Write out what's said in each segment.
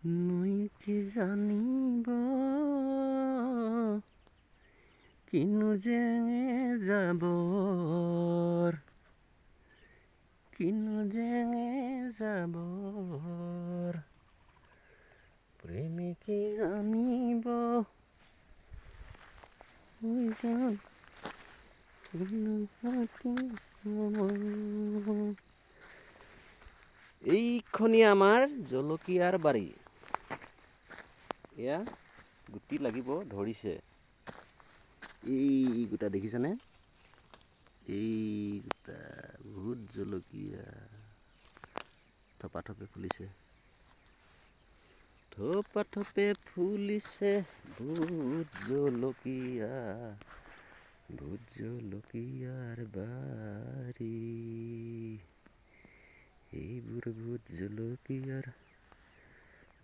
নৈ কি জানিব কিনো জেঙে যাবৰ কিনো জেঙে যাবৰ প্ৰেমিকি জানিব এইখনি আমাৰ জলকীয়াৰ বাৰী। এয়া গুটি লাগিব ধৰিছে। এই গোটা দেখিছানে? এই গোটা বহুত জলকীয়া থপাথপে ফুলিছে। থপাথপে ফুলিছে ভোট জলকীয়া, ভোট জলকীয়াৰ বাৰী। এইবোৰ ভোট জলকীয়াৰ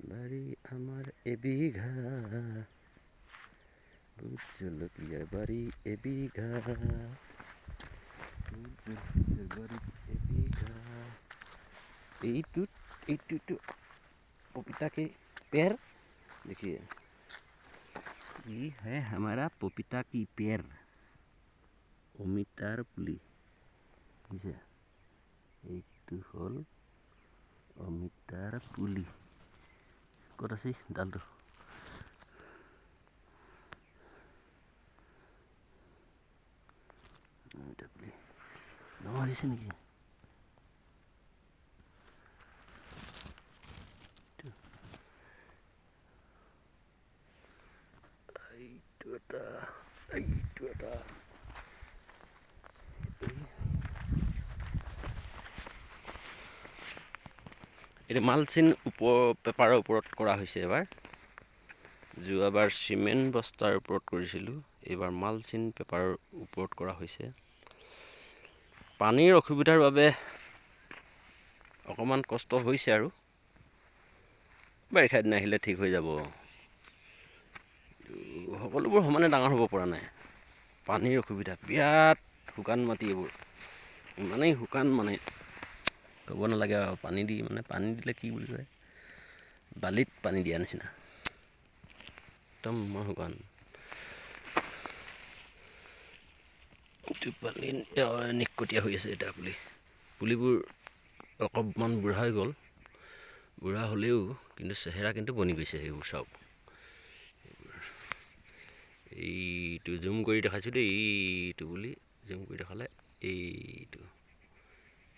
বাৰী আমাৰ এবিঘা, ভোট জলকীয়াৰ বাৰী এবিঘা, ভোট জলকীয়াৰ বাৰী এবিঘা। এইটো पपीता के पेड़ देखिए, ये है हमारा पपीता की पेड़, অমিতাৰ পুলি। এইটো হ'ল অমিতাৰ পুলি। ক'ত আছে ডালটো? অমিতাৰ পুলি ডাঙৰ হৈছে নেকি? এইটো এটা এইটো মালচিন পেপাৰৰ ওপৰত কৰা হৈছে এবাৰ। যোৱাবাৰ চিমেণ্ট বস্তাৰ ওপৰত কৰিছিলোঁ, এইবাৰ মালচিন পেপাৰৰ ওপৰত কৰা হৈছে। পানীৰ অসুবিধাৰ বাবে অকণমান কষ্ট হৈছে আৰু বাৰিষা দিন আহিলে ঠিক হৈ যাব। সকলোবোৰ সমানে ডাঙৰ হ'ব পৰা নাই, পানীৰ অসুবিধা। বিৰাট শুকান মাটি এইবোৰ, ইমানেই শুকান মানে ক'ব নালাগে আৰু। পানী দিলে কি বুলি কয়, বালিত পানী দিয়া নিচিনা, একদম শুকান। নিকটীয়া হৈ আছে এতিয়া পুলিবোৰ অকণমান বুঢ়া হৈ গ'ল। বুঢ়া হ'লেও কিন্তু চেহেৰা কিন্তু বনি গৈছে সেইবোৰ চব। এইটো জুম কৰি দেখাইছোঁ দেই, এইটো বুলি জুম কৰি দেখালে এইটো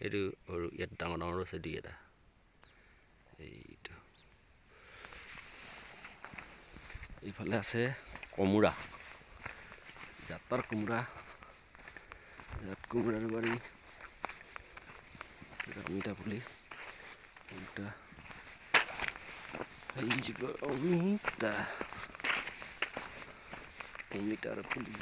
সৰু, ইয়াত ডাঙৰ ডাঙৰ আছে দুই এটা। এইটো এইফালে আছে কোমোৰা, জাতৰ কোমোৰা, জাত কোমোৰাৰ বাৰী। অমিতা পুলি, অমিতাৰ পুলি।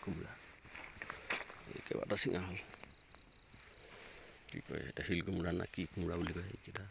কোমোৰা এই কেইবাটা চিঙা হ'ল। কি কয় এটা শিল কোমোৰা না কি কোমোৰা বুলি কয় এইকেইটা।